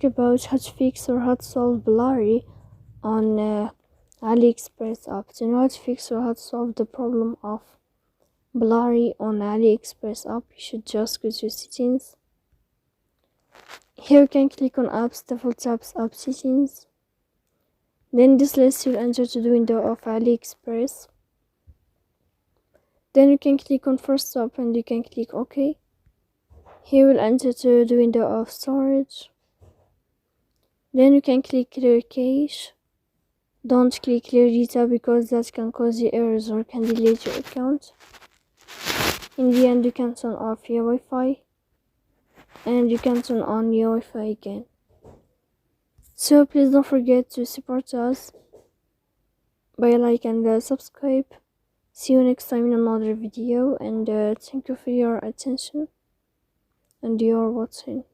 about how to fix or how to solve Blurry on AliExpress app. To know how to fix or how to solve the problem of Blurry on AliExpress app, you should just go to settings. Here you can click on apps, default apps, app settings. Then this list you'll enter to the window of AliExpress. Then you can click on first stop and you can click OK. Here we'll enter to the window of storage. Then you can click clear cache. Don't click clear data because that can cause you errors or can delete your account. In the end, you can turn off your Wi-Fi and you can turn on your Wi-Fi again. So please don't forget to support us by like and subscribe. See you next time in another video, and thank you for your attention and your watching.